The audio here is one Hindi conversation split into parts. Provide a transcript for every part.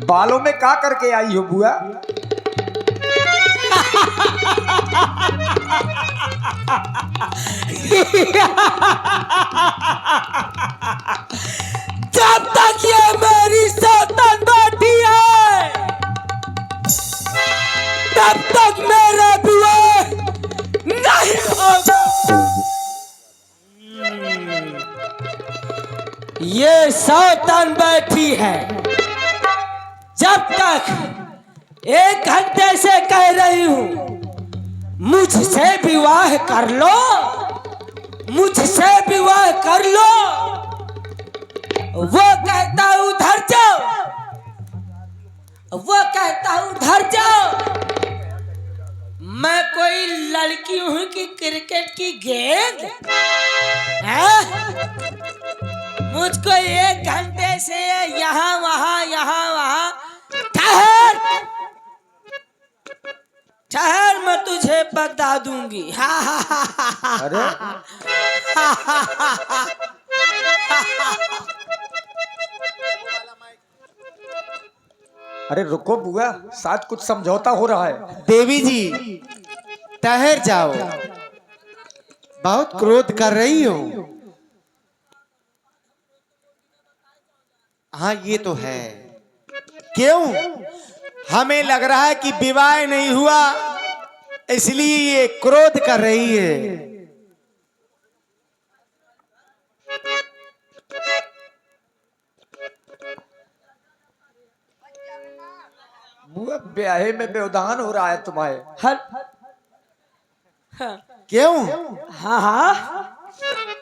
बालों में क्या करके आई हो बुआ? जब तक ये मेरी सौतन बैठी है तब तक मेरा विवाह नहीं होगा। ये सौतन बैठी है, जब तक 1 घंटे से कह रही हूं मुझसे विवाह कर लो, मुझसे विवाह कर लो, वो कहता उधर जाओ, वो कहता उधर जाओ। मैं कोई लड़की हूं कि क्रिकेट की गेंद है? मुझको 1 घंटे से यहाँ वहां ठहर ठहर, मैं तुझे बता दूंगी। अरे अरे रुको बुआ, शायद कुछ समझौता हो रहा है। देवी जी ठहर जाओ, बहुत क्रोध कर रही हो। हाँ ये तो है। क्यों? हमें लग रहा है कि विवाह नहीं हुआ इसलिए ये क्रोध कर रही है। बुआ ब्याहे में व्यवधान हो रहा है तुम्हारे। हर क्यों? हाँ हाँ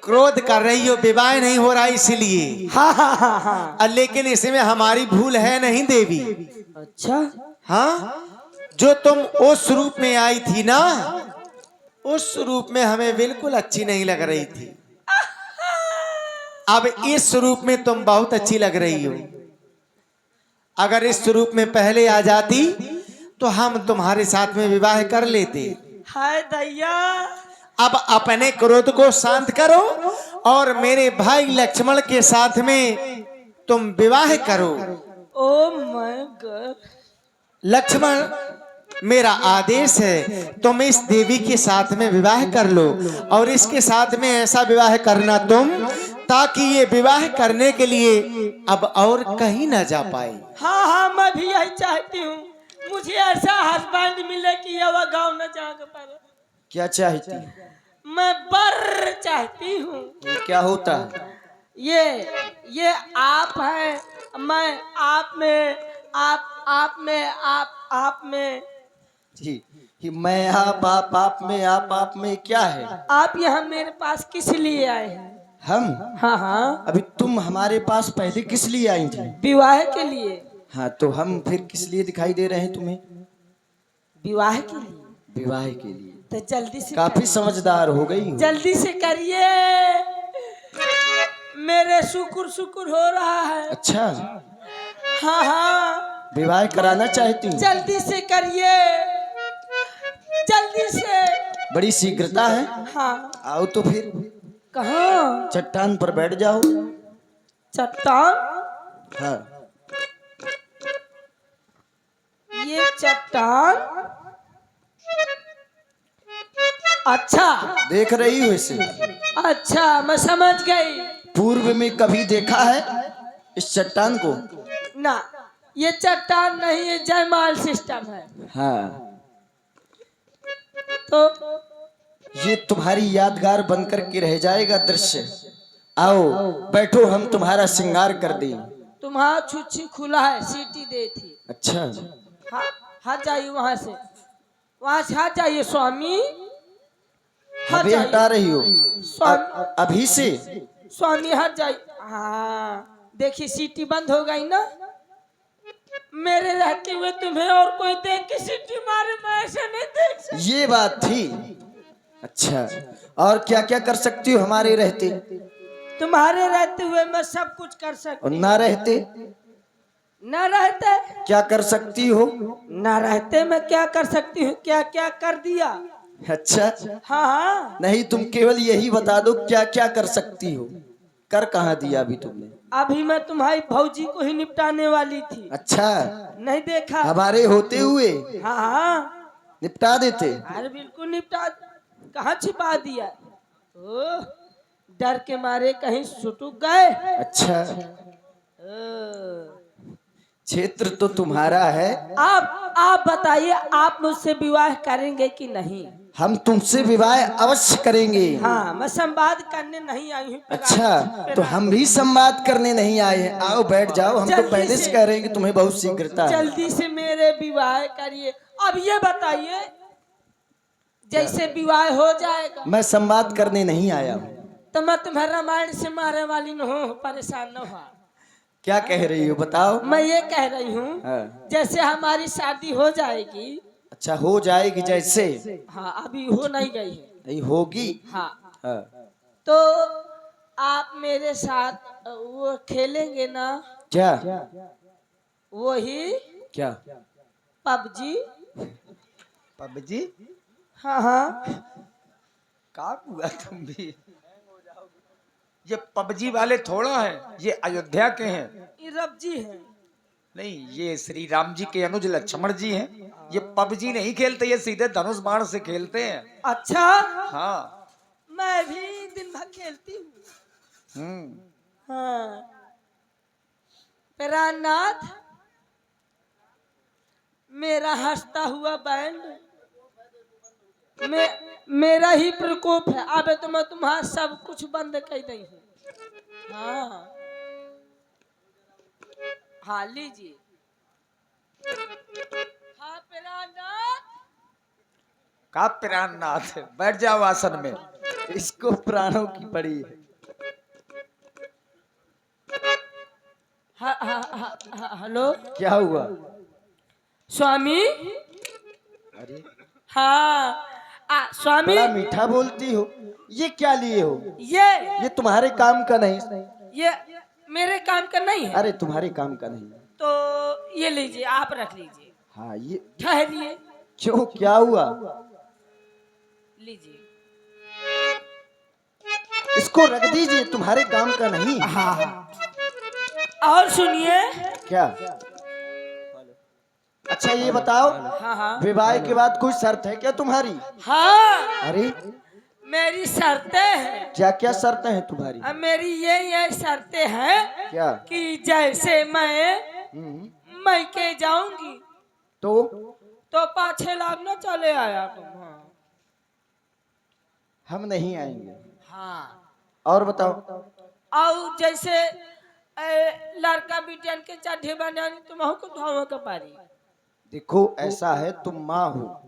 क्रोध कर रही हो, विवाह नहीं हो रहा इसलिए। हाँ। लेकिन इसमें हमारी भूल है नहीं देवी। अच्छा हाँ, जो तुम उस रूप में आई थी ना, उस रूप में हमें बिल्कुल अच्छी नहीं लग रही थी। अब इस रूप में तुम बहुत अच्छी लग रही हो। अगर इस रूप में पहले आ जाती तो हम तुम्हारे साथ में विवाह कर लेते। हाय दैया, अब अपने क्रोध को शांत करो और मेरे भाई लक्ष्मण के साथ में तुम विवाह करो। Oh my God. लक्ष्मण, मेरा आदेश है तुम इस देवी के साथ में विवाह कर लो और इसके साथ में ऐसा विवाह करना तुम, ताकि ये विवाह करने के लिए अब और कहीं ना जा पाए। हाँ मैं भी यही चाहती हूँ। मुझे ऐसा हस्बैंड मिले कि यह गाँव न जाकर पाए। क्या चाहती? मैं बर चाहती हूँ। क्या होता है? ये आप है, मैं आप में, आप में जी, मैं आप में, आप में क्या है? आप यहाँ मेरे पास किस लिए आए हैं? हम? हाँ अभी तुम हमारे पास पहले किस लिए आई थी? विवाह के लिए। हाँ, तो हम फिर किस लिए दिखाई दे रहे हैं तुम्हें? विवाह के लिए। विवाह के लिए। तो जल्दी से काफी समझदार हो गई हो। जल्दी से करिए, मेरे शुक्र हो रहा है। अच्छा, हाँ विवाह कराना चाहती हूँ। जल्दी से करिए, जल्दी से। बड़ी शीघ्रता है। हाँ आओ तो फिर कहाँ? चट्टान पर बैठ जाओ। चट्टान? हाँ, ये चट्टान? अच्छा देख रही हो इसे? अच्छा मैं समझ गई। पूर्व में कभी देखा है इस चट्टान को? ना, ये चट्टान नहीं, ये जयमाल सिस्टम है। हाँ, तो ये तुम्हारी यादगार बनकर के रह जाएगा दृश्य। आओ बैठो, हम तुम्हारा श्रृंगार कर दें। तुम्हारा छुच्छी खुला है, सीटी दे थी। अच्छा, हाँ हट जाइए वहां से हट जाइए स्वामी, हट अभी हटा जाइए रही हो? स्वामी, अभी से? स्वामी हट जाइए। हाँ देखिए सीटी बंद हो गई ना। मेरे रहते हुए तुम्हें और कोई देख के सीटी मारे, मैं ऐसे नहीं देख सकती। ये बात थी। अच्छा, और क्या क्या कर सकती हो हमारे रहते? तुम्हारे रहते हुए मैं सब कुछ कर सकती और ना रहते? न रहते क्या कर सकती हो? न रहते मैं क्या कर सकती हूँ? क्या क्या कर दिया। अच्छा, हाँ नहीं तुम केवल यही बता दो क्या क्या कर सकती हो। कर कहाँ दिया अभी तुमने? अभी मैं तुम्हारी भौजी को ही निपटाने वाली थी। अच्छा, नहीं देखा? हमारे होते हुए हाँ हाँ, निपटा देते। अरे बिल्कुल निपटा। कहाँ छिपा दिया? ओ, डर के मारे कहीं सुटुक गए। अच्छा, ओ, क्षेत्र तो तुम्हारा है। आप बताइए, आप मुझसे विवाह करेंगे कि नहीं? हम तुमसे विवाह अवश्य करेंगे। हाँ, मैं संवाद करने नहीं आई हूँ। अच्छा, तो हम भी संवाद करने नहीं आए हैं। आओ बैठ जाओ, हम तो जल्दी पहले से से- कह रहे हैं कि तुम्हें बहुत शीघ्रता है। जल्दी से मेरे विवाह करिए। अब ये बताइए, जैसे विवाह हो जाएगा मैं संवाद करने नहीं आया हूँ। तो मैं तुम्हें रामायण से मारने वाली न हो, परेशान न हो। क्या कह रही हो बताओ। मैं ये कह रही हूँ, हाँ। जैसे हमारी शादी हो जाएगी। अच्छा, हो जाएगी जैसे? हाँ, अभी हो नहीं गई है। नहीं होगी। हाँ, हाँ। तो आप मेरे साथ वो खेलेंगे ना? क्या? वही क्या? पबजी। पबजी? हाँ हाँ, का हुआ तुम भी? ये पबजी वाले थोड़ा है, ये अयोध्या के हैं। ये रबजी है। नहीं, ये श्री राम जी के अनुज लक्ष्मण जी हैं। ये पबजी नहीं खेलते, ये सीधे धनुष बाण से खेलते हैं। अच्छा, हाँ। मैं भी दिन भर खेलती हूँ। हाँ, प्राणनाथ, मेरा हंसता हुआ बैंड मेरा ही प्रकोप है। अब तो मैं तुम्हारा सब कुछ बंद कर दी हूँ। हाँ हाँ, लीजिए। हाँ प्राणनाथ, का प्राणनाथ, बैठ जाओ आसन में। इसको प्राणों की पड़ी है। हाँ हाँ हाँ हाँ, हेलो क्या हुआ? स्वामी। अरे, हाँ, स्वामी। बड़ा मीठा बोलती हो। ये क्या लिए हो? ये तुम्हारे काम का नहीं। ये मेरे काम का नहीं है। अरे, तुम्हारे काम का नहीं। तो ये लीजिए, आप रख लीजिए। हाँ, ये ठहरिए, क्यों, क्या हुआ? लीजिए। इसको रख दीजिए, तुम्हारे काम का नहीं। हाँ, और सुनिए। क्या? अच्छा, ये बताओ, हाँ हाँ विवाह के बाद कोई शर्त है क्या तुम्हारी? हाँ, अरे, मेरी शर्तें हैं। क्या क्या शर्तें हैं तुम्हारी? अब मेरी ये शर्तें हैं क्या? कि जैसे मैं मैके जाऊंगी तो 5-6 लाख न चले आया तुम। हाँ हम नहीं आएंगे। हाँ, और बताओ। और जैसे लड़का बिटियन के चढ़े बने तुम को धोवा का पारी। देखो, ऐसा है, तुम माँ हो,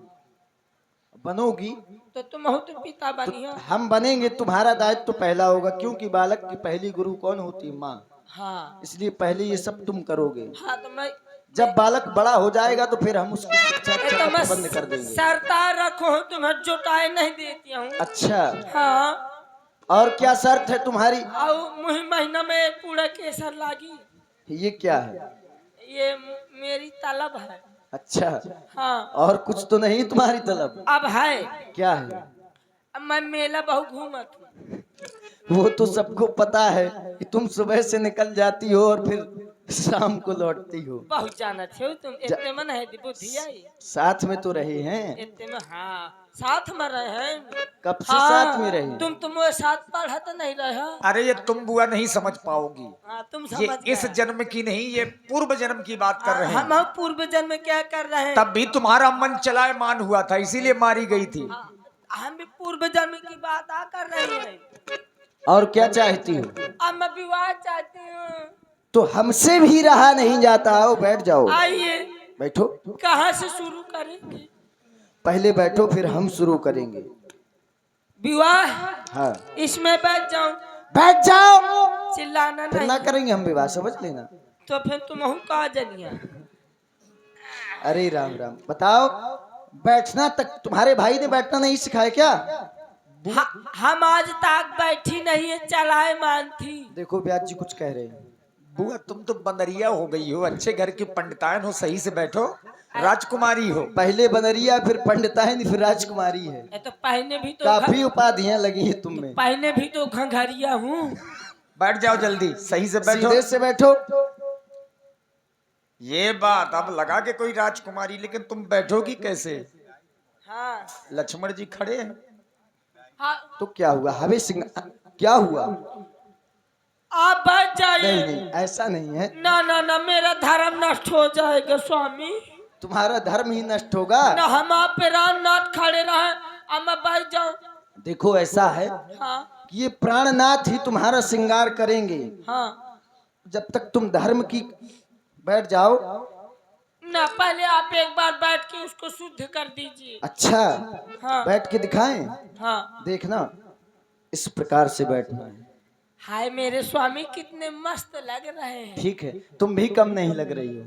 बनोगी तो तुम तो पिता बनिया। हम बनेंगे। तुम्हारा दायित्व तो पहला होगा, क्योंकि बालक की पहली गुरु कौन होती है? माँ। हाँ इसलिए पहले ये सब तुम करोगे। हाँ, तो मैं जब बालक बड़ा हो जाएगा तो फिर हम उसकी शिक्षा तो का मैं प्रबंध कर देंगे। सरता रखो, तुम्हें जुटाए नहीं देती हूँ। अच्छा, हाँ, और क्या शर्त है तुम्हारी? और मुही महीना में पूरा केसर लागी। ये क्या है? ये मेरी तलब है। अच्छा, हाँ, और कुछ तो नहीं तुम्हारी तलब? अब है। क्या है? अब मैं मेला बहुत घूमत हूँ। वो तो सबको पता है कि तुम सुबह से निकल जाती हो और फिर शाम को लौटती हो। बहुत जाना थे तुम। इतने मन है बुद्धि आई। साथ में तो रहे हैं। इतने में, हाँ, साथ में रहे हैं। कब से हाँ, साथ में रहे? तुम वो साथ पढ़ा तो नहीं रहे। अरे, ये तुम बुआ नहीं समझ पाओगी। हाँ, तुम ये समझ इस गए। जन्म की नहीं, ये पूर्व जन्म की बात कर रहे हैं। हम पूर्व जन्म में क्या कर रहे हैं? तब भी तुम्हारा मन चलायमान हुआ था, इसीलिए मारी गई थी। हम भी पूर्व जन्म की बात कर रहे हैं। और क्या चाहती हो? अब मैं विवाह चाहती हूँ। तो हमसे भी रहा नहीं जाता। आओ बैठ जाओ। आइए। बैठो। कहाँ से शुरू करेंगे? पहले बैठो, फिर हम शुरू करेंगे विवाह। हाँ, इसमें बैठ जाऊं? बैठ जाओ। चिल्लाना फिर नहीं। ना करेंगे हम विवाह, समझ लेना। तो फिर तुम कहा जनिया। अरे राम राम, बताओ, बैठना तक तुम्हारे भाई ने बैठना नहीं सिखाया क्या? हम आज तक बैठी नहीं है, चलाए मान थी। देखो, ब्याज जी कुछ कह रहे हैं। बुआ, तुम तो बंदरिया हो गई हो, अच्छे घर की पंडितायन हो, सही से बैठो, राजकुमारी हो। पहले बनरिया, फिर पंडितायन, फिर राजकुमारी है। तो पहने भी तो काफी उपाधियां लगी है तुम में। पहने भी तो घंघरिया हूँ। बैठ जाओ जल्दी, सही से बैठो। सीधे से बैठो। ये बात अब लगा के कोई राजकुमारी, लेकिन तुम बैठोगी कैसे? हाँ लक्ष्मण जी खड़े हैं। हाँ तो क्या हुआ हवे सिंह, क्या हुआ? आप बैठ नहीं जाइए। नहीं, ऐसा नहीं है। ना ना ना, मेरा धर्म नष्ट हो जाएगा स्वामी। तुम्हारा धर्म ही नष्ट होगा। ना हम आप पे राम नाथ खड़े रहे, अब मैं बैठ जाऊं। देखो ऐसा है हाँ कि ये प्राणनाथ ही तुम्हारा श्रृंगार करेंगे। हाँ। जब तक तुम धर्म की, बैठ जाओ। ना पहले आप एक बार बैठ के उसको शुद्ध कर दीजिए। अच्छा, हाँ बैठ के दिखाएं। हाँ। देखना, इस प्रकार से बैठना है। हाय मेरे स्वामी कितने मस्त लग रहे हैं। ठीक है, तुम भी कम नहीं लग रही हो।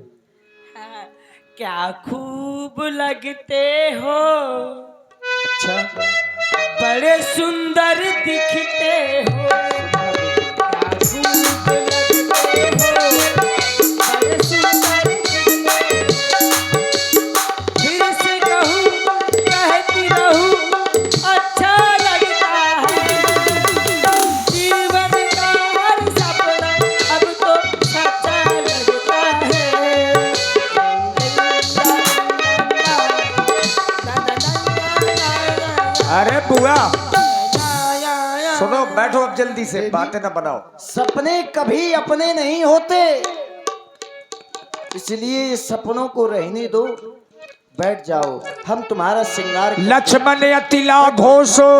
हाँ, क्या खूब लगते हो, अच्छा, बड़े सुंदर दिखते हो। क्या खूब लगते हो, बड़े सुंदर दिखते हो। फिर से कहूँ कहती रहूँ, अच्छा लगता है। जीवन का हर सपना अब तो सच्चा लगता है। अरे बुआ सुनो, बैठो अब जल्दी से, बातें ना बनाओ। सपने कभी अपने नहीं होते, इसलिए सपनों को रहने दो। बैठ जाओ, हम तुम्हारा श्रृंगार। लक्ष्मण अतिला घोषो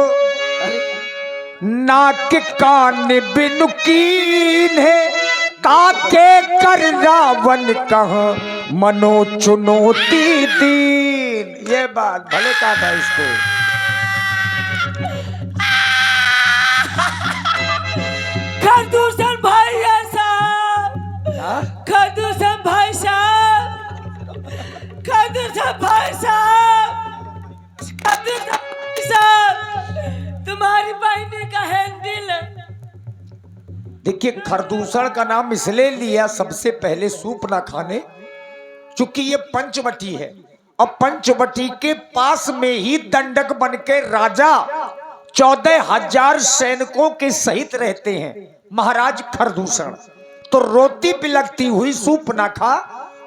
नाक कान बिनु कीन है, काके कर रावण कह मनो चुनौती दीन। ये बात भले कहा था इसको। खरदूषण भाई साहब, खरदूषण भाई साहब, खरदूषण भाई साहब, खरदूषण भाई साहब, तुम्हारी बहनी का हैंडल। देखिए, खरदूषण का नाम इसलिए लिया सबसे पहले सूप ना खाने, चूंकि ये पंचवटी है और पंचवटी के पास में ही दंडक बन के राजा 14,000 सैनिकों के सहित रहते हैं, महाराज खरदूषण। तो रोती बिलखती हुई सूप ना खा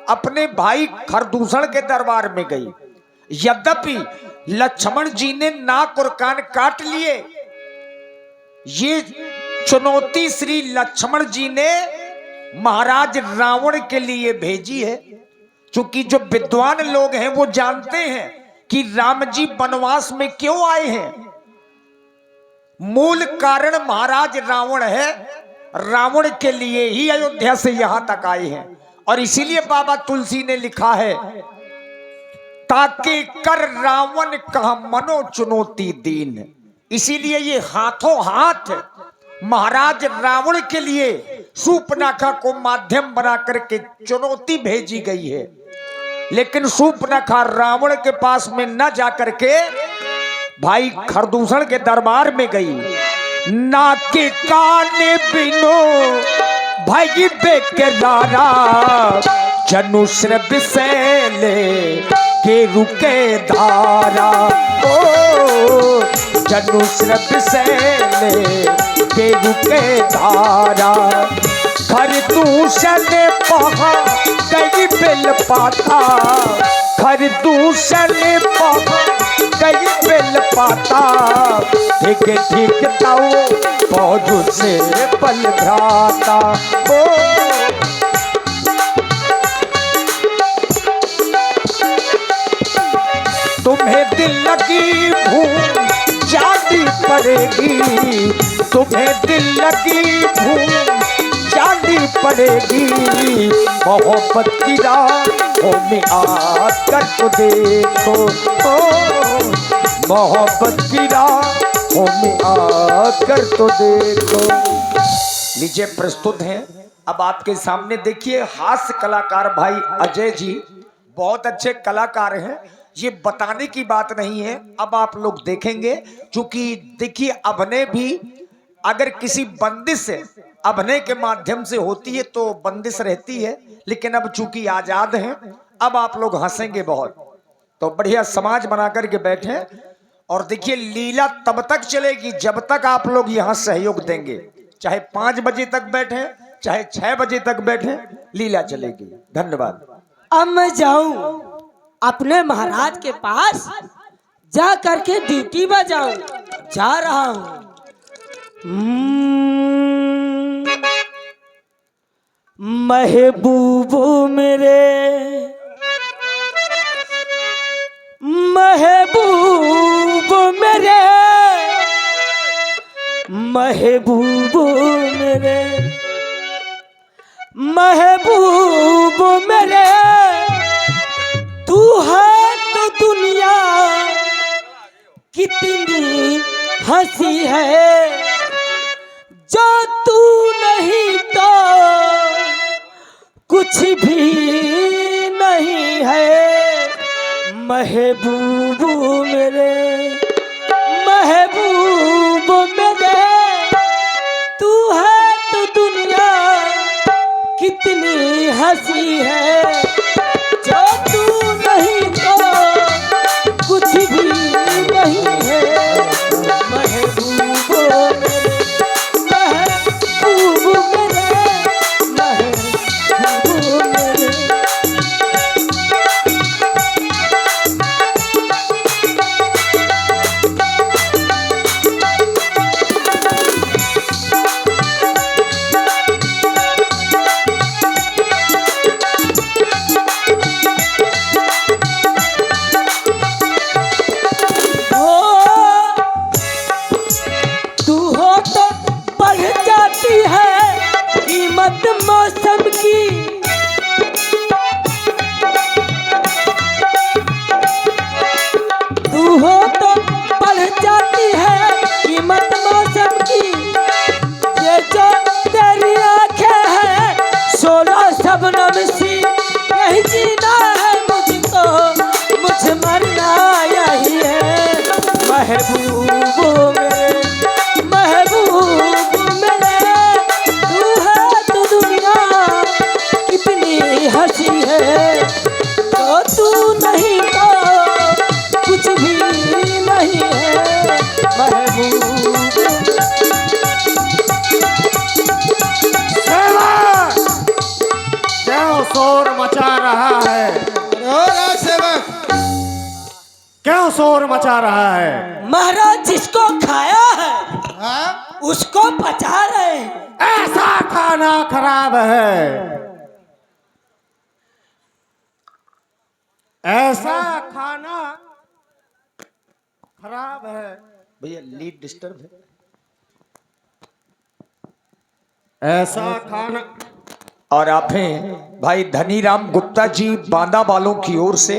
अपने भाई खरदूषण के दरबार में गई। यद्यपि लक्ष्मण जी ने नाक और कान काट लिए, ये चुनौती श्री लक्ष्मण जी ने महाराज रावण के लिए भेजी है। क्योंकि जो विद्वान लोग हैं वो जानते हैं कि राम जी वनवास में क्यों आए हैं। मूल कारण महाराज रावण है, रावण के लिए ही अयोध्या से यहां तक आए हैं। और इसीलिए बाबा तुलसी ने लिखा है, ताकि कर रावण कहा मनो चुनौती दीन। इसीलिए ये हाथों हाथ महाराज रावण के लिए सूपनाखा को माध्यम बना करके चुनौती भेजी गई है। लेकिन सूपनाखा रावण के पास में न जाकर के भाई खरदूषण के दरबार में गई। नाके काने बिनो भाई बेकरारा, जनु श्रभ सैले के रुके धारा। ओ जनु श्रभ सैले के रुके धारा, खरदूषण पहा कई बेल पाता, खरदूषण पहा कई बेल पाता। ठीक ठीक ताऊ पौधु से पल भ्राता। ओ तुम्हें दिल लगी भूल जानी पड़ेगी, तुम्हें दिल लगी भूल जानी पड़ेगी। मोहब्बत की राहों में आकर तो देखो, मोहब्बत की राहों में आकर तो देखो। लीजिए प्रस्तुत हैं अब आपके सामने, देखिए हास्य कलाकार भाई अजय जी बहुत अच्छे कलाकार हैं। ये बताने की बात नहीं है, अब आप लोग देखेंगे। क्योंकि देखिए अभिनय भी अगर किसी बंदिश से अभिनय के माध्यम से होती है तो बंदिश रहती है, लेकिन अब चूंकि आजाद हैं, अब आप लोग हंसेंगे बहुत। तो बढ़िया समाज बना करके बैठे और देखिए लीला तब तक चलेगी जब तक आप लोग यहाँ सहयोग देंगे। चाहे 5 बजे तक बैठे, चाहे 6 बजे तक बैठे, लीला चलेगी। धन्यवाद। अब मैं जाऊं अपने महाराज के पास, जा करके ड्यूटी में जाऊं। जा रहा हूं। महबूबो मेरे, महबूबो मेरे, महबूबो मेरे, महबूबो मेरे, तू है तो दुनिया कितनी हंसी है, जो तू नहीं तो कुछ भी नहीं है। महबूब मेरे, महबूब मेरे, तू है तो दुनिया कितनी हंसी है, जो तू नहीं तो कुछ भी नहीं है। महबूब मेरे, महबूब मेरे, महबूब मेरे। मौसम की तू हो तो बढ़ जाती है कीमत मौसम की। ये जो तेरी आंखें हैं 16 शबनम सी, यही जीना है मुझको, मुझे मरना यही है। महबूब मेरे, महबूब मेरे, तू है तो दुनिया कितनी हंसी है, तो तू नहीं तो कुछ भी नहीं है। महबूब क्यों शोर मचा रहा है? सेवक क्यों शोर मचा रहा है? महाराज जिसको खाया है उसको पचा रहे हैं। ऐसा खाना खराब है, ऐसा खाना खराब है। भैया लीड डिस्टर्ब है। ऐसा खाना। और आप हैं भाई धनीराम गुप्ता जी बांदा वालों की ओर से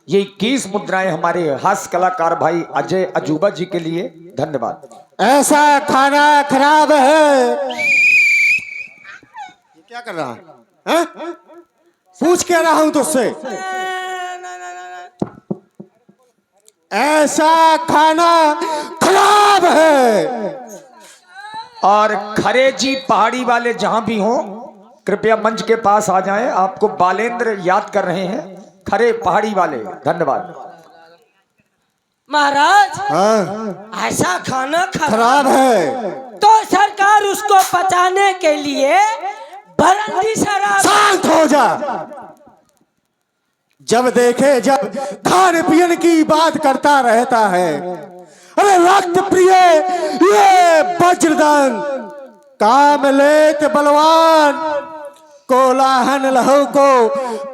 ये 21 मुद्राएं हमारे हास्य कलाकार भाई अजय अजूबा जी के लिए। धन्यवाद। ऐसा खाना खराब है। ये क्या कर रहा है? पूछ क्या रहा हूं तुझसे? ऐसा खाना खराब है। और खरे जी पहाड़ी वाले जहां भी हों कृपया मंच के पास आ जाएं। आपको बालेंद्र याद कर रहे हैं, खरे पहाड़ी वाले। धन्यवाद। महाराज हाँ, ऐसा खाना खराब है तो सरकार उसको पचाने के लिए बरंडी शराब। शांत हो जा। जब देखे जब खान पियन की बात करता रहता है। अरे रक्त प्रिय ये वज्रदान काम लेत बलवान, कोलाहन लहू को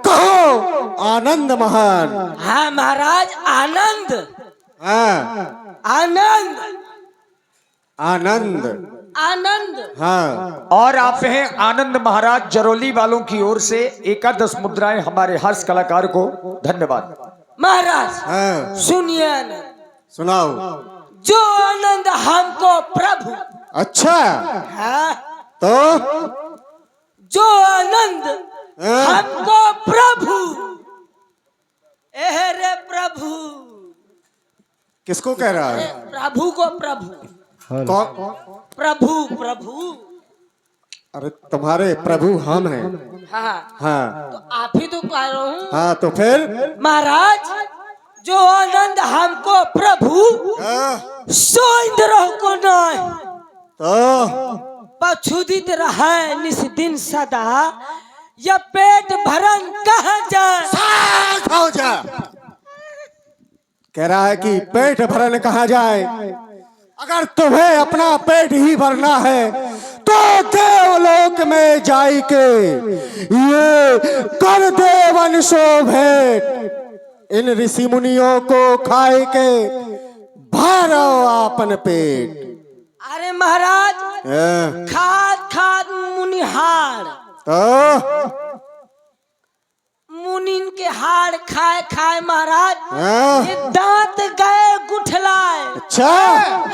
कहो आनंद महान। हाँ महाराज आनंद, हाँ आनंद, आनंद, आनंद। हाँ। और आप हैं आनंद महाराज जरौली वालों की ओर से 11 मुद्राएं हमारे हास्य कलाकार को। धन्यवाद। महाराज हाँ, सुनिए आनंद। सुनाओ। जो आनंद हमको प्रभु, अच्छा हाँ, तो जो आनंद हाँ। हमको प्रभु, एह रे प्रभु, किसको कह रहा है? प्रभु को प्रभु, कौन? प्रभु प्रभु। अरे तुम्हारे प्रभु हम हैं। हाँ हाँ तो आप ही तो कह रहा हूँ। हाँ, तो फिर महाराज जो आनंद हमको प्रभु, हाँ, सो इंद्र को नहीं। तो पछुदित रहे निस दिन सदा, या पेट भरन कहाँ जाए। शांत हो जा। कह रहा है कि पेट भरन कहाँ जाए। अगर तुम्हें अपना पेट ही भरना है तो देवलोक में जाई के ये कर दे वंशो भेंट। इन ऋषि मुनियों को खाए के भरो आपन पेट। अरे महाराज, हैं? खाद खाद मुनिहार, तो मुनिन के हाड़ खाए खाए महाराज, हैं? ये दांत गए गुठलाए। अच्छा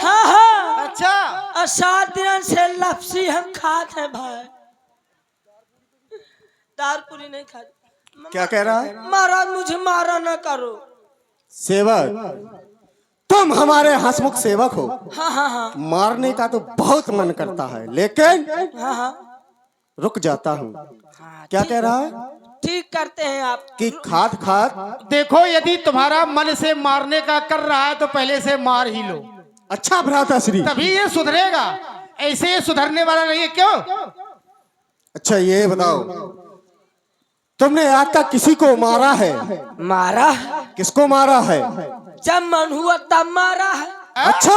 हाँ हाँ, अच्छा, और 7 दिन से लपसी हम खाते हैं भाई, दारपुरी नहीं खाते। क्या कह रहा है? महाराज मुझे मारा न करो। सेवक, तुम हमारे हंसमुख सेवक हो। हाँ हाँ हाँ मारने का तो बहुत मन करता है, लेकिन हाँ हाँ, रुक जाता हूँ। क्या कह रहा है? ठीक करते हैं आप। कि खाद खाद। देखो, यदि तुम्हारा मन से मारने का कर रहा है तो पहले से मार ही लो, अच्छा भ्राताश्री, तभी ये सुधरेगा। ऐसे ये सुधरने वाला नहीं है। क्यों? अच्छा ये बताओ, तुमने आज तक किसी को मारा है? मारा, किसको मारा है? जब मन हुआ तब मारा है। अच्छा,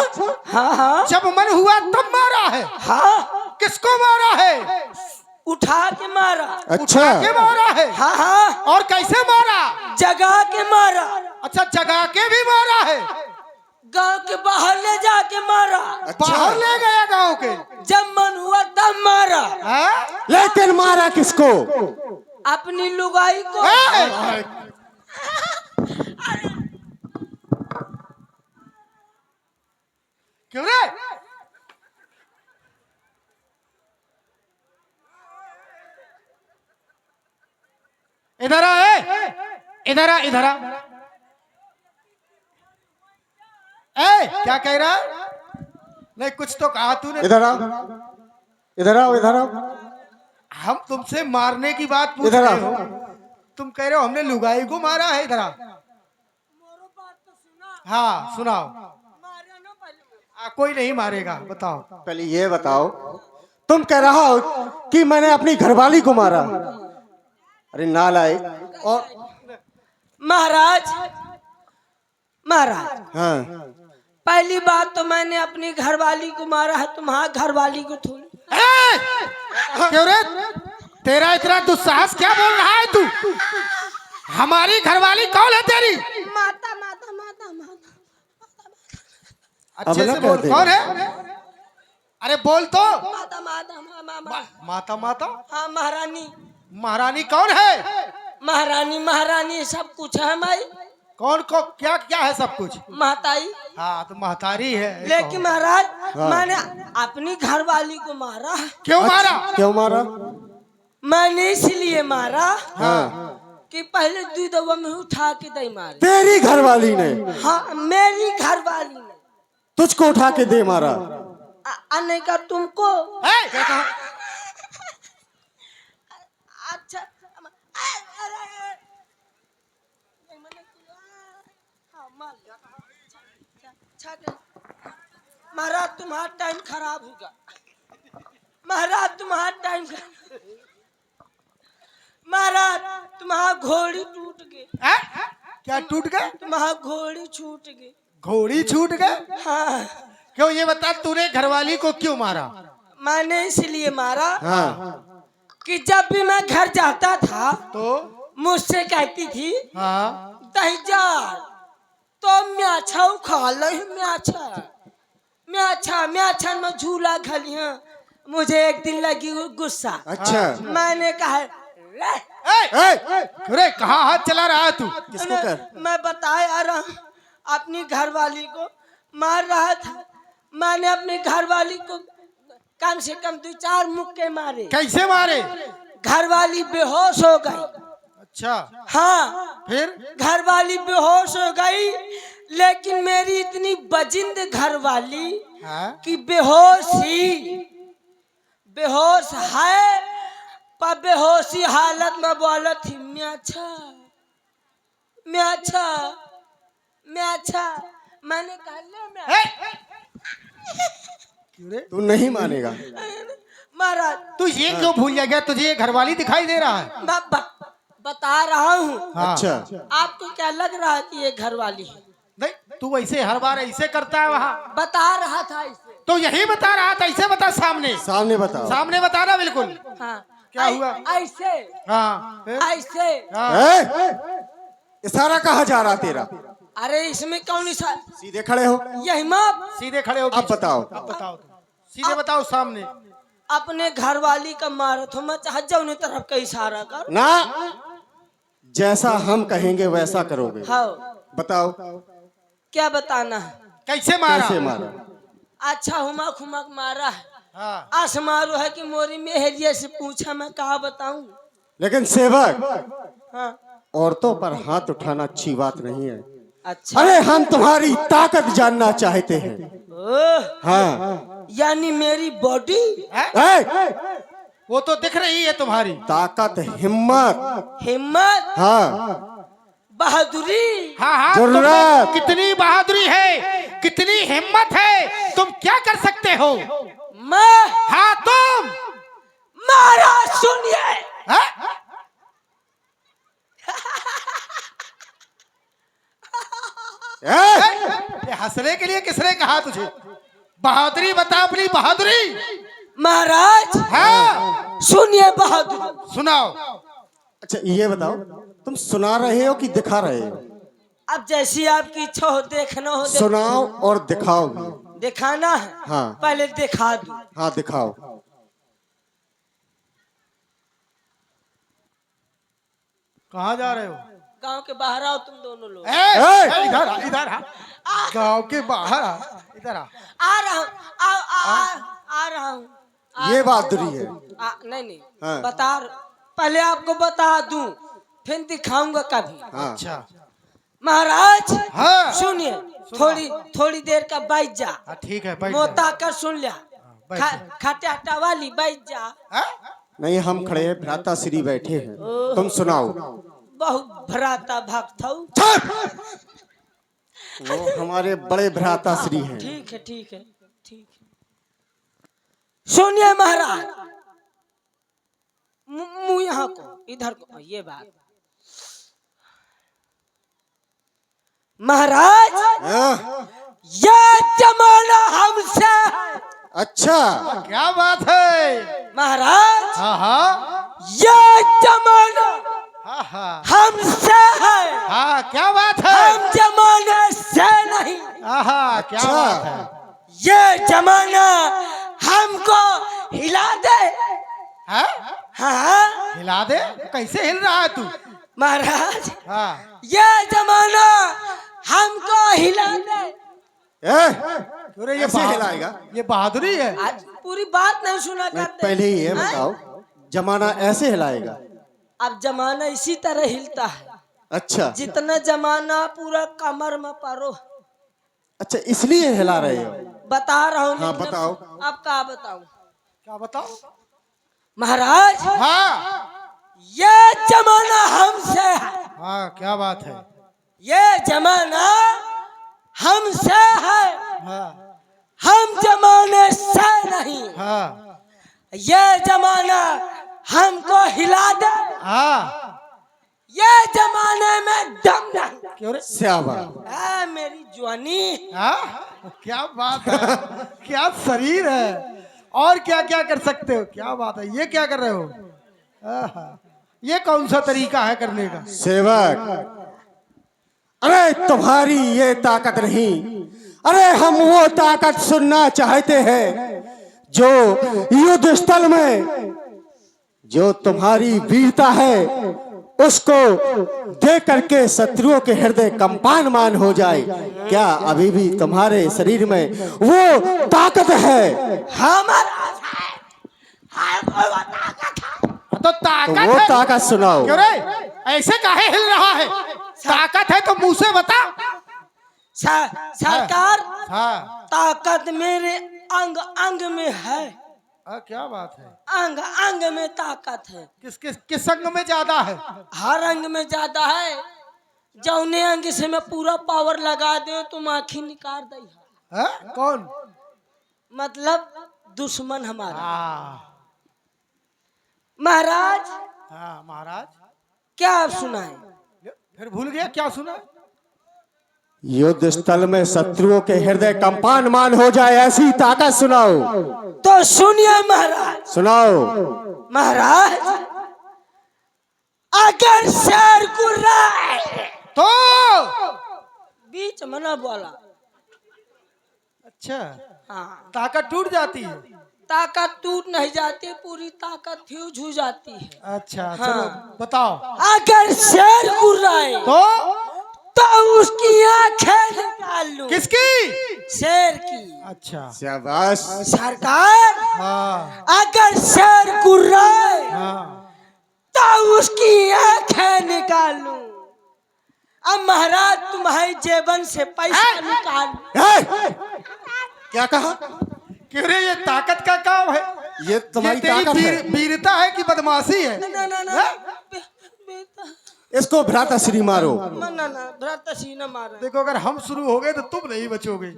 हाँ हाँ जब मन हुआ तब मारा है। हाँ, किसको मारा है? उठा के मारा। अच्छा, के मारा है? हाँ हाँ, और कैसे मारा? जगा के मारा, अच्छा, जगा के भी मारा है। गांव के बाहर ले जाके मारा। बाहर ले गया गांव के? जब मन हुआ तब मारा। हाँ? लेकिन मारा किसको? अपनी लुगाई को। ए! क्यों रे? इधर आ, इधर आ, इधर आ। क्या कह रहा है? नहीं, कुछ तो कहा तूने। इधर आओ, इधर आओ, इधर आओ, हम तुमसे मारने की बात पूछ इधर रहे आओ। हो, तुम कह रहे हो हमने लुगाई को मारा है। इधर आ। हाँ सुनाओ। कोई नहीं मारेगा, बताओ। पहले ये बताओ, तुम कह रहा हो कि मैंने अपनी घरवाली को मारा। अरे नालायक। और महाराज, महाराज, हाँ, पहली बात तो मैंने अपनी घरवाली को मारा है, तुम्हारा घरवाली को थोड़ी। क्यों रे? तेरा इतना दुस्साहस क्या बोल रहा है तू? हमारी घरवाली कौन है तेरी? माता माता माता माता। अच्छे अब ना से बोल, कर दे। कौन है? अरे बोल तो। माता माता माता। माता माता? हाँ, महारानी। महारानी कौन है? महारानी महारानी सब कुछ है भाई। कौन को क्या क्या है सब कुछ? महताई। हाँ तो महतारी है। लेकिन महाराज, मैंने अपनी घरवाली को मारा। क्यों मारा? क्यों मारा? मैंने इसलिए मारा हाँ, कि पहले दूधवा में उठा के दे मारी। तेरी घरवाली ने हाँ, मेरी घरवाली ने। तुझको उठा के दे मारा? नहीं का तुमको। क्या कहा? अच्छा, महाराज तुम्हारा टाइम खराब होगा। महाराज तुम्हारा टाइम, महाराज तुम्हारा घोड़ी टूट गई। क्या टूट गए? तुम्हारा घोड़ी छूट गई। घोड़ी छूट गए? हाँ, क्यों? ये बता, तूने घरवाली को क्यों मारा? मैंने इसलिए मारा हाँ, कि जब भी मैं घर जाता था तो मुझसे कहती थी हाँ, दहीजार तो म्याछा खा लो, म्याछा में झूला खलिया। मुझे एक दिन लगी गुस्सा। अच्छा, मैंने कहा ले, अरे कहाँ हाथ चला रहा है तू? किसको कर? मैं बताया रहा हूं, अपनी घरवाली को मार रहा था। मैंने अपनी घरवाली को कम से कम 2-4 मुक्के मारे। कैसे मारे? घरवाली बेहोश हो गई। अच्छा, हाँ, फिर? घरवाली बेहोश हो गई, लेकिन मेरी इतनी बजिंद घरवाली हाँ? कि बेहोश है, पर बेहोशी हालत में बोला थी म्याछा म्याछा म्याछा। मैंने कहा ले म्याछा। क्यों रे? तू नहीं मानेगा। महाराज तू ये क्यों भूल गया? तुझे ये घरवाली दिखाई दे रहा है? मैं बता रहा हूँ। हाँ। अच्छा, आपको क्या लग रहा है कि ये घर वाली है? नहीं, तू ऐसे हर बार ऐसे करता है वहाँ। बता रहा था इसे। तो यही बता रहा था, ऐसे बता सामने। सामने बताओ। सामने बताना बिल्कुल। हाँ क्या हुआ? ऐसे हाँ फिर? ऐसे। हाँ। इशारा कहाँ जा रहा तेरा? अरे इसमें कौन सा? सीधे खड़े हो। यही माप सीधे खड़े हो। अब बताओ। अब बताओ तुम। सीधे बताओ सामने। अपने घर वाली का मारत हो, मैं चाह जाऊँ तरफ का इशारा कर। ना, जैसा हम कहेंगे वैसा करोगे। हाँ बताओ क्या बताना है? कैसे मारा? कैसे मारा? अच्छा हुमक हुमक मारा है। हाँ। आस मारो है कि मोरी में हेलिया से पूछा, मैं कहा बताऊं। लेकिन सेवक, हाँ औरतों पर हाथ उठाना अच्छी बात नहीं है। अच्छा। अरे हम तुम्हारी ताकत जानना चाहते हैं। ओह, हाँ। यानी मेरी बॉडी। ए, वो तो दिख रही है तुम्हारी ताकत, हिम्मत। हिम्मत, हाँ, बहादुरी। हाँ हाँ। जरूरत। तुम कितनी बहादुरी है, कितनी हिम्मत है, तुम क्या कर सकते हो? मैं हाँ तुम। महाराज सुनिए। हाँ? ये हंसने के लिए किसने कहा तुझे? बहादुरी बता, अपनी बहादुरी। महाराज हाँ सुनिए बहादुरी। सुनाओ। अच्छा ये बताओ, तुम सुना रहे हो कि दिखा रहे हो? अब जैसी आपकी इच्छा हो, देखना हो सुनाओ और दिखाओ भी। दिखाना है। हाँ। पहले दिखा दो। हाँ दिखाओ। कहाँ जा रहे हो? गांव के बाहर आओ तुम दोनों लोग। इधर आ, इधर आ। गांव के बाहर आ, इधर आ। आ रहा हूँ, आ रहा हूँ। ये बहादुरी है। नहीं नहीं हाँ। पहले आपको बता दूं, फिर दिखाऊंगा कभी। हाँ। अच्छा। महाराज हाँ। सुनिए, थोड़ी देर का बैठ जा। हाँ ठीक है, बैठ जा। मोता कर सुन लिया। बैठ जा। खटाटा वाली बैठ जा। हाँ? नहीं, हम खड़े हैं, भ्राता श्री बैठे हैं, तुम सुनाओ। बहुत भराता भक्त हूँ। वो हमारे बड़े भ्राता श्री हैं। ठीक है ठीक है ठीक है। सुनिए महाराज, मुंह यहाँ को, इधर को, ये बात। महाराज हाँ? ये जमाना हमसे है। अच्छा, क्या बात है? महाराज हाँ हाँ ये जमाना हाँ हाँ हमसे है। हाँ। क्या बात है? हम जमाने से नहीं। हाँ क्या अच्छा। बात है? ये जमाना हमको हिला दे। हाँ? हाँ हिला दे? कैसे हिल रहा है तू? महाराज हाँ। ये जमाना हमको हिला दे। अरे ये ऐसे हिलाएगा? ये बहादुरी है। आज पूरी बात नहीं सुना नहीं, करते। पहले ही ये हाँ? बताओ, जमाना ऐसे हिलाएगा? अब जमाना इसी तरह हिलता है। अच्छा जितना जमाना पूरा कमर में पारो। अच्छा, इसलिए हिला रहे हो? बता रहा हूँ। हाँ, लेकिन बताओ। अब क्या बताऊं? क्या बताओ? महाराज हाँ ये जमाना हमसे है। हाँ। क्या बात है? ये जमाना हमसे है। हाँ हम जमाने से नहीं। हाँ ये जमाना हमको हिला दे। हाँ। ये जमाने में दम नहीं। क्यों रे? श्याबा, मेरी जवानी। हाँ? क्या बात है? क्या शरीर है, और क्या क्या कर सकते हो? क्या बात है? ये क्या कर रहे हो? आहा, ये कौन सा तरीका है करने का? सेवक, अरे तुम्हारी ये ताकत नहीं, अरे हम वो ताकत सुनना चाहते हैं जो युद्ध स्थल में जो तुम्हारी वीरता है उसको देख करके शत्रुओं के हृदय कंपायमान हो जाए। क्या अभी भी तुम्हारे शरीर में वो ताकत है? हमारा तो ताकत तो वो है। ताकत सुनाओ। क्यों रे? ऐसे काहे हिल रहा है? ताकत है तो मुंह से बता। सरकार, हाँ ताकत मेरे अंग अंग में है। क्या बात है? अंग अंग में ताकत है। किस अंग में ज्यादा है? हर अंग में ज्यादा है। जौने अंग से मैं पूरा पावर लगा दे तुम आँखी निकाल दई। हाँ? कौन? मतलब दुश्मन हमारा। महाराज हाँ महाराज, क्या आप सुनाए? फिर भूल गया क्या सुना? युद्ध स्थल में शत्रुओं के हृदय कंपायमान हो जाए ऐसी ताकत सुनाओ। तो सुनिए महाराज। सुनाओ। महाराज अगर शेर गुर्राए तो बीच में ना बोला। अच्छा, हाँ, ताकत टूट जाती है। ताकत टूट नहीं जाती, पूरी ताकत फ्यूज हो जाती है। अच्छा हाँ। चलो बताओ। अगर शेर गुर्राए तो उसकी आंखें निकाल लूं। किसकी? शेर की। अच्छा शाबाश। सरकार हाँ अगर शेर गुर्राए हाँ। तो उसकी आंखें निकाल लूं। अब महाराज तुम्हारे जेबन से पैसा निकाल। क्या कहा? क्यों रे, ये ताकत का काम है? ये तुम्हारी तेरी ताकत है। वीरता है कि बदमाशी है? ना इसको भ्राताश्री मारो। ना भ्राताश्री न मारा। देखो, अगर हम शुरू हो गए तो तुम नहीं बचोगे।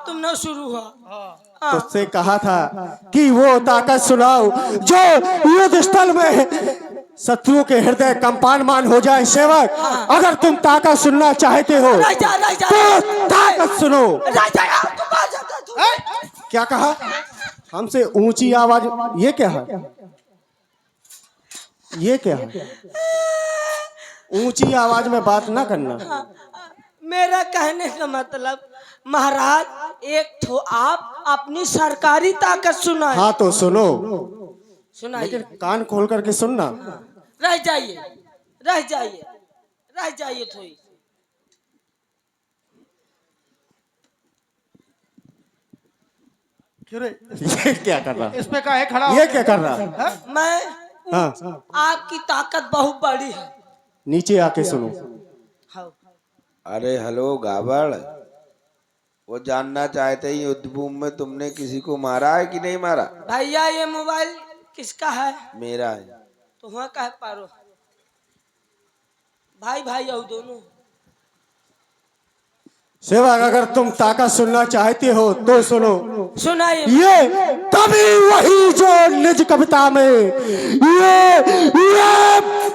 तुम न शुरू हुआ। तुझसे कहा था कि वो ताकत सुनाओ जो युद्ध स्थल में शत्रुओं के हृदय कंपायमान हो जाए। सेवक, अगर तुम ताकत सुनना चाहते हो तो ताकत सुनो। क्या कहा? हमसे ऊंची आवाज। ये क्या है? ये क्या है? ऊंची आवाज में बात ना करना। मेरा कहने का मतलब महाराज, एक तो आप अपनी सरकारी ताकत सुनाए। हाँ तो सुनो, सुनाइए। लेकिन कान खोल करके सुनना। रह जाइए रह जाइए रह जाइए थोड़ी। क्यों रे, ये क्या कर रहा? इस पे काहे खड़ा हो? ये क्या कर रहा? मैं हाँ, आपकी ताकत बहुत बड़ी है। नीचे आके सुनो। हाँ। अरे हेलो गाबड़, वो जानना चाहते हैं युद्ध भूमि में तुमने किसी को मारा है कि नहीं मारा? भैया ये मोबाइल किसका है? मेरा है। तो वहाँ कह पारो भाई भाई आओ दोनों। सेवक, अगर तुम ताकत सुनना चाहते हो तो सुनो। सुनाइए। ये कभी वही जो निज कविता में ये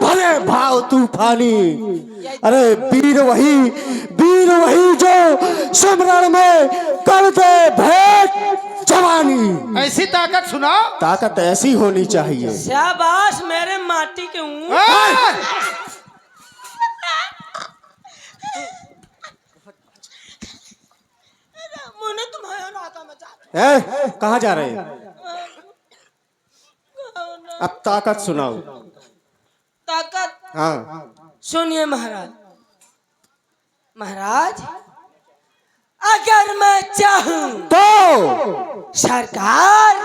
भरे भाव तूफानी। अरे वीर वही जो सिमरण में कर दे भेंट जवानी। ऐसी ताकत सुनाओ। ताकत ऐसी होनी चाहिए। शाबाश मेरे माटी के ऊँ। मुझे तुम्हारा नाता मचा। कहाँ जा रहे हैं? अब ताकत सुनाओ। ताकत। हाँ सुनिए महाराज। महाराज अगर मैं चाहूं तो सरकार,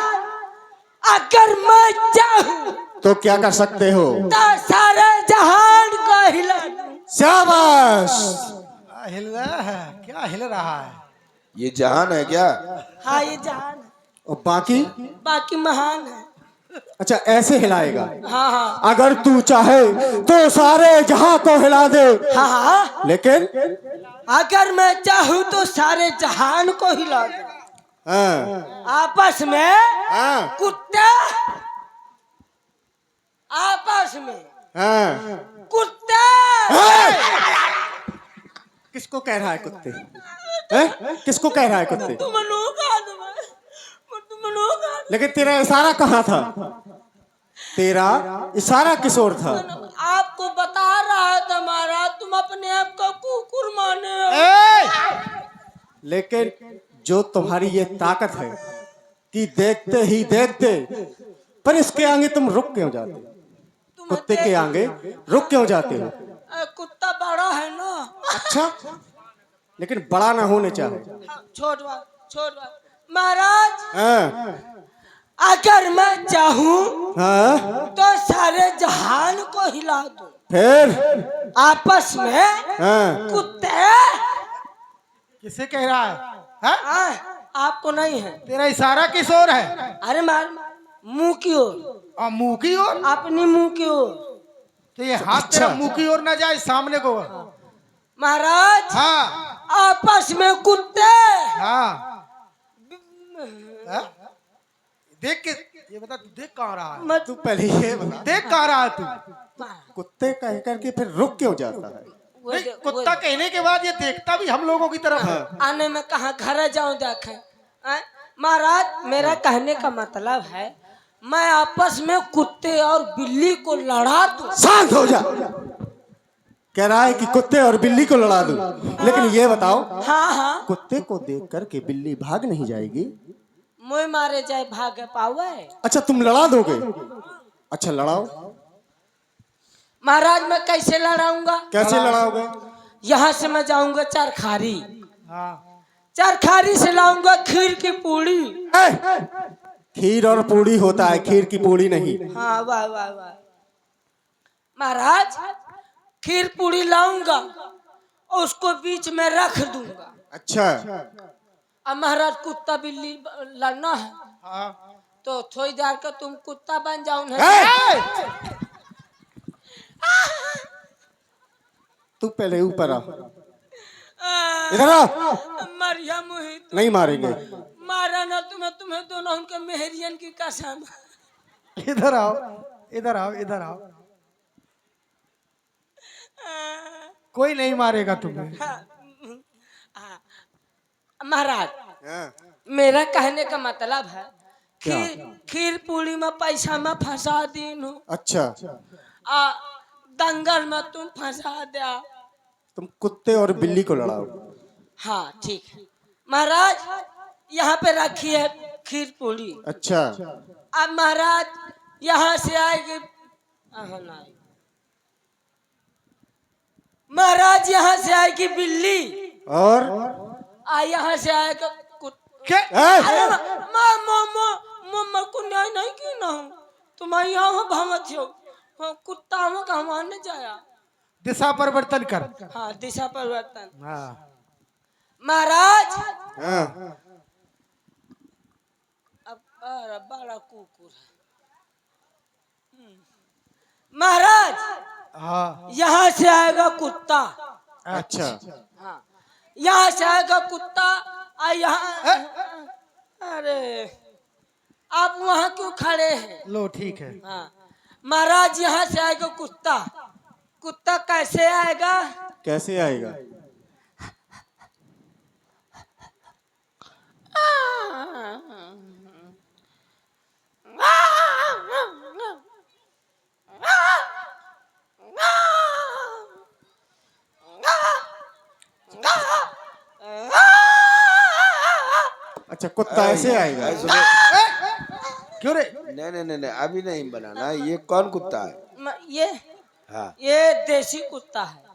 अगर मैं चाहूं तो क्या कर सकते हो? तो सारे जहान को हिला दूं। शाबाश। हिल रहा है? क्या हिल रहा है? ये जहान है क्या? हाँ ये जहान है, और बाकी? बाकी महान है। अच्छा, ऐसे हिलाएगा? हाँ हाँ अगर तू चाहे तो सारे जहां को हिला दे। हाँ हाँ। लेकिन अगर मैं चाहूं तो सारे जहान को हिला दूं। हाँ, आपस में हाँ, कुत्ते, आपस में हाँ। कुत्ते। किसको कह रहा है कुत्ते? हैं? किसको कह रहा है कुत्ते? तुम लोगा तुम लोगा। लेकिन तेरा इशारा कहाँ था? तेरा इशारा किस ओर था? आपको बता रहा था महाराज, तुम अपने आप को कुकुर माने हो। लेकिन जो तुम्हारी ये ताकत है कि देखते ही देखते, पर इसके आगे तुम रुक क्यों जाते हो? कुत्ते के आगे रुक क्यों जाते हो? कुत्ता बड़ा है ना। अच्छा, लेकिन बड़ा ना होने चाहिए। छोड़ बात महाराज। हाँ, अगर मैं चाहूं हाँ, तो सारे जहान को हिला दूं। फिर आपस में हाँ, कुत्ते। किसे कह रहा है? हाँ? आपको नहीं है। तेरा इशारा किस ओर है? अरे मार मुंह की ओर। मुंह की ओर? अपनी मुंह की ओर। तो ये हाथ तेरा मुंह की ओर ना जाए, सामने को। महाराज हाँ आपस में कुत्ते। हाँ। देख के ये बता, तू देख कहाँ रहा है? मत तू पहले ये बता, देख कहाँ रहा है तू? कुत्ते कह करके फिर रुक क्यों जाता है? वो नहीं, दे- कुत्ता कहने के बाद ये देखता भी हम लोगों की तरफ है। आने में कहाँ घर जाऊं देखे। महाराज मेरा कहने का मतलब है मैं आपस में कुत्ते और बिल्ली को लड़ा दूं। शांत हो जा। कह रहा है कि कुत्ते और बिल्ली को लड़ा दूं, लेकिन ये बताओ, हाँ हाँ कुत्ते को देख करके बिल्ली भाग नहीं जाएगी? मुँह मारे जाए भाग पावे। अच्छा तुम लड़ा दोगे? अच्छा लड़ाओ। महाराज मैं कैसे लड़ाऊंगा? कैसे लड़ाओगे? यहाँ से मैं जाऊंगा चरखारी, हाँ, चरखारी से लाऊंगा खीर की पूड़ी। ए, खीर और पूड़ी होता है, खीर की पूड़ी नहीं। हाँ वाह वाह वाह। महाराज खीर पूड़ी लाऊंगा और उसको बीच में रख दूंगा। अच्छा अब महाराज कुत्ता बिल्ली लड़ना है हाँ। तो थोड़ी देर का तुम कुत्ता बन जाओ ना। ए! तू पहले ऊपर आ, इधर आ। मरिया मुही नहीं मारेंगे। मारा ना तुम्हें दोनों उनके मेहरियन की कसम। इधर आओ, इधर आओ, इधर आओ। कोई नहीं मारेगा तुम्हें। महाराज मेरा कहने का मतलब है खीर पूरी में पैसा में फंसा दीन हूँ। अच्छा दंगल में तुम फंसा दिया। तुम कुत्ते और बिल्ली को लड़ाओ। हाँ ठीक है महाराज यहाँ पे रखी है खीर पूरी। अच्छा अब महाराज यहाँ से आएगी नहीं। महाराज यहाँ से आएगी बिल्ली और यहाँ से आएगा क्या? अरे को न्याय नहीं की ना हूँ तुम यहाँ भमत हो कुत्ता में कहाँ न जाया। दिशा परिवर्तन कर। हाँ दिशा परिवर्तन। हाँ। महाराज हाँ। अब बड़ा कुकुर है। महाराज हाँ। यहाँ से आएगा कुत्ता। अच्छा हाँ यहाँ से आएगा कुत्ता यहाँ। अरे आप वहाँ क्यों खड़े हैं? लो ठीक है। हाँ महाराज यहाँ से आएगा कुत्ता। कुत्ता कैसे आएगा? कैसे आएगा? अच्छा कुत्ता ऐसे आएगा? सुनो, क्यों रे? नहीं नहीं नहीं नहीं, अभी नहीं बनाना। ये कौन कुत्ता है? हाँ ये देसी कुत्ता है।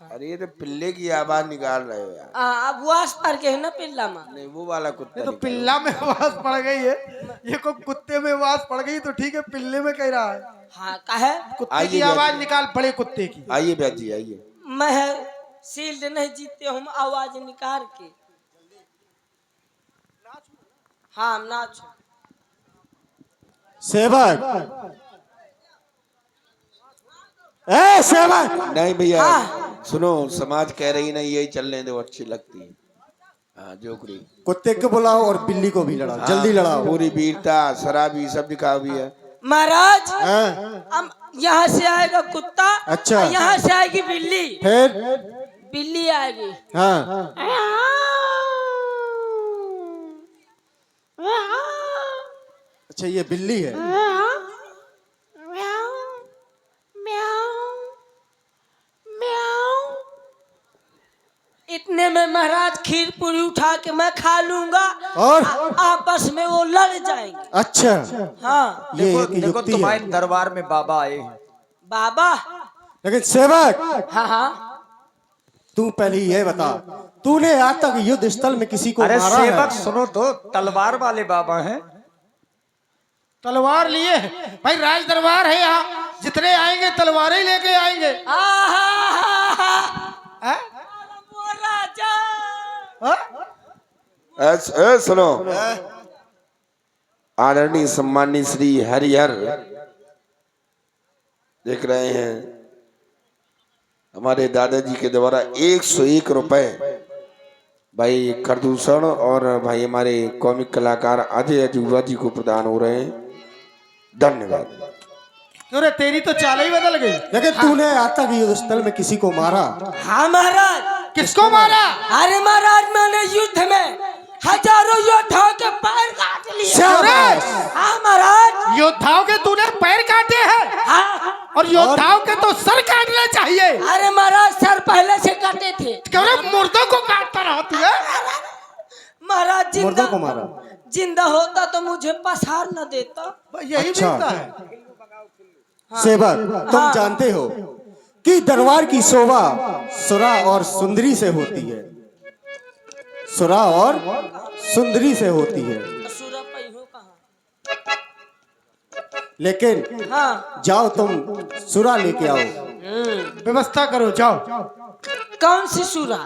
अरे ये तो पिल्ले की आवाज निकाल रहे हो यार। अब वास पर के है ना पिल्ला में। नहीं वो वाला कुत्ता ये तो निकालो। पिल्ला में आवाज पड़ गई है। ये को कुत्ते में आवाज पड़ गई तो ठीक है, पिल्ले में कह रहा है। हाँ कहे कुत्ते आइए की बैठ। आवाज निकाल, बड़े कुत्ते की। आइए ब्याज जी आइए। मैं शील्ड नहीं जीते हम आवाज निकाल के। हाँ नाच। सेवक ए सेवक। नहीं भैया हाँ। सुनो, समाज कह रही ना यही चलने दो, अच्छी लगती है। हाँ जोकरी। कुत्ते को बुलाओ और बिल्ली को भी लड़ाओ, जल्दी लड़ाओ। पूरी वीरता शराबी सब दिखा भी है। महाराज हाँ? हम यहाँ से आएगा कुत्ता। अच्छा। यहाँ से आएगी बिल्ली। फिर बिल्ली आएगी। हाँ अच्छा ये बिल्ली है। इतने में महाराज खीर पूरी उठा के मैं खा लूंगा और आपस में वो लड़ जाएंगे। अच्छा हाँ ये देखो, एक देखो युक्ति तुम्हारे है। दरबार में बाबा आए हैं। बाबा। लेकिन सेवक हाँ हाँ तू पहले ये बता, तूने आज तक युद्ध स्थल में किसी को अरे मारा सेवक है? सुनो तो, तलवार वाले बाबा हैं। तलवार लिए है भाई, राज दरबार है यहाँ, जितने आएंगे तलवारें ही लेके आएंगे। हैं? वो राजा। हाँ? सुनो, आदरणीय सम्माननीय श्री हरिहर देख रहे हैं हमारे दादाजी के द्वारा 101 रुपए भाई खरदूषण और भाई हमारे कॉमिक कलाकार अजय अजूबा जी को प्रदान हो रहे हैं। धन्यवाद। क्यों रे, तेरी तो चाल ही बदल गई। लेकिन तूने आज तक युद्ध स्थल में किसी को मारा? हाँ महाराज। किसको मारा? अरे महाराज मैंने युद्ध में हजारों योद्धाओं के पैर काट लिए। शाबाश। हाँ महाराज। योद्धाओं के तूने पैर काटे हैं हाँ। और योद्धाओं के तो सर काटने चाहिए। अरे महाराज सर पहले से काटे थे। क्यों रे, मुर्दों को काटता रहा तू है? महाराज मुर्दों को मारा? जिंदा होता तो मुझे पसार न देता। यही अच्छा। मिलता है। सेवक, तुम जानते हो कि दरबार की शोभा सुरा और सुंदरी से होती है। सुरा और सुंदरी से होती है। सुरा पई हो कहाँ? लेकिन हाँ। जाओ तुम सुरा लेके आओ। व्यवस्था करो, जाओ। कौन सी सुरा?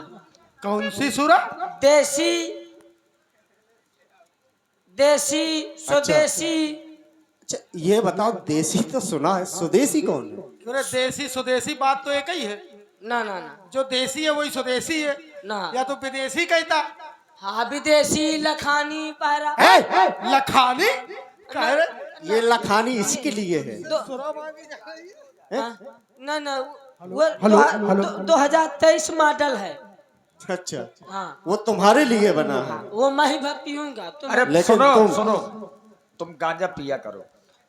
कौन सी सुरा? देसी, देसी, स्वदेशी। अच्छा, ये बताओ, देसी तो सुना है, स्वदेशी कौन है? क्यों रे, देसी स्वदेशी बात तो एक ही है। ना ना ना जो देसी है वही स्वदेशी है, ना। या तो विदेशी कहता। हाँ विदेशी, लखानी, पायरा। लखानी कह रे? ये लखानी इसके लिए है। ना ना वो 2023 मॉडल है। अच्छा, हाँ वो तुम्हारे लिए बना है। वो मैं ही पीऊंगा तुम। अरे लेकिन सुनो, तुम गांजा पिया करो।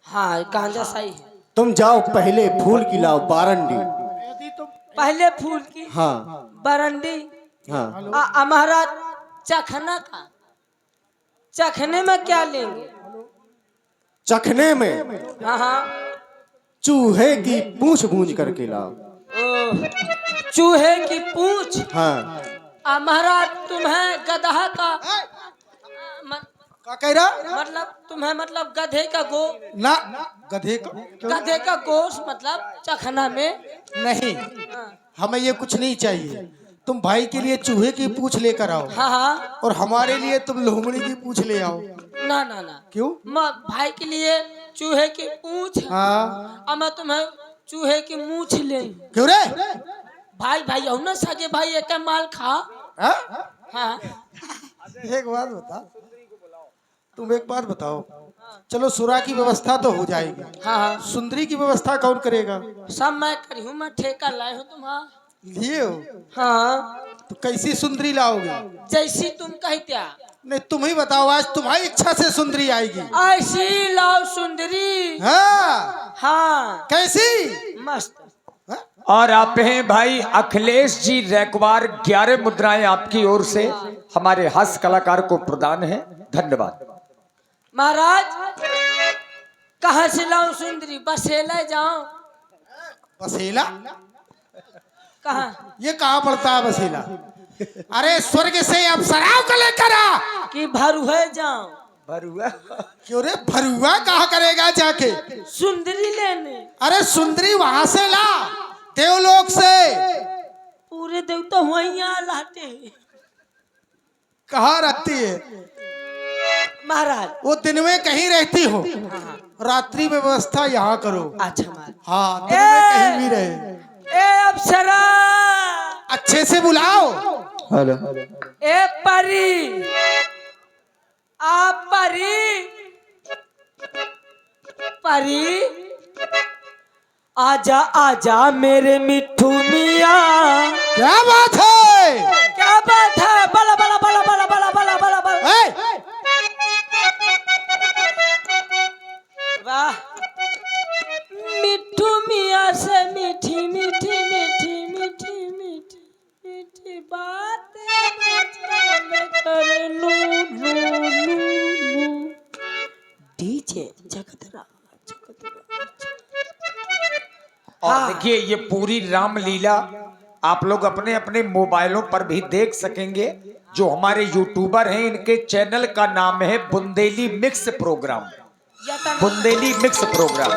हाँ गांजा सही है। तुम जाओ, पहले फूल की लाओ, बारंडी। यदि तुम पहले फूल की हाँ बरंडी। हाँ। महाराज चखना का, चखने में क्या लेंगे? चखने में हाँ हाँ चूहे की पूंछ भूंज करके लाओ। ओह, चूहे की पूंछ। हाँ। महाराज तुम्हें गधा का क्या कह रहा? मतलब तुम्हें मतलब गधे का गो ना, गधे का गधे का गोश्त मतलब चखना में नहीं। हमें ये कुछ नहीं चाहिए। तुम भाई के लिए चूहे की पूंछ लेकर आओ। हाँ हाँ। और हमारे लिए तुम लोमड़ी की पूंछ ले आओ। ना ना ना। क्यों? भाई के लिए चूहे की पूंछ। हाँ। अब मैं तुम्हें चूहे की मूछ ले। क्यों रे? भाई भाई हो ना सके भाई, एक माल खा। हाँ एक बात बता, तुम एक बात बताओ। चलो सुरा की व्यवस्था तो हो जाएगी। हाँ हाँ सुंदरी की व्यवस्था कौन करेगा? सब मैं करी हूँ। मैं ठेका लाए हूँ तुम्हारा। लिए हो? हाँ तो कैसी सुंदरी लाओगे? जैसी तुम कहत्या। नहीं, तुम ही बताओ, आज तुम्हारी इच्छा से सुंदरी आएगी। ऐसी लाओ सुंदरी। हाँ। हाँ कैसी? मस्त। और आप हैं भाई अखिलेश जी रैकवार। 11 मुद्राएं आपकी ओर से हमारे हास्य कलाकार को प्रदान है। धन्यवाद। महाराज कहाँ से लाऊं सुंदरी? बसेला जाऊं? बसेला? कहाँ? ये कहाँ पड़ता है बसेला? अरे स्वर्ग से अप्सराओं को लेकर आ। कि भरुआ जाऊं? भरुआ? क्यों रे, भरुआ कहाँ करेगा जाके? सुंदरी लेने। अरे सुंदरी वहां से ला, देवलोक से। पूरे देवता वहीं लाते हैं। कहाँ रहती है महाराज? वो दिन में कहीं रहती हो, रात्रि में व्यवस्था यहाँ करो। अच्छा महाराज। हाँ, दिन में कहीं भी रहे। ए अप्सरा, अच्छे से बुलाओ। हेलो। ए परी, आप परी, परी आजा आजा मेरे मिठू मियाँ। क्या बात है? क्या बात है? बला बला बला बला बला बला बला बला। वाह, मिठू मियाँ से मीठी मीठी मीठी मीठी मीठी मीठी बातें करे लू लू लू लू। डीजे जगतरा। और देखिए ये पूरी रामलीला आप लोग अपने अपने मोबाइलों पर भी देख सकेंगे। जो हमारे यूट्यूबर हैं इनके चैनल का नाम है Bundeli mix programme. Bundeli mix programme.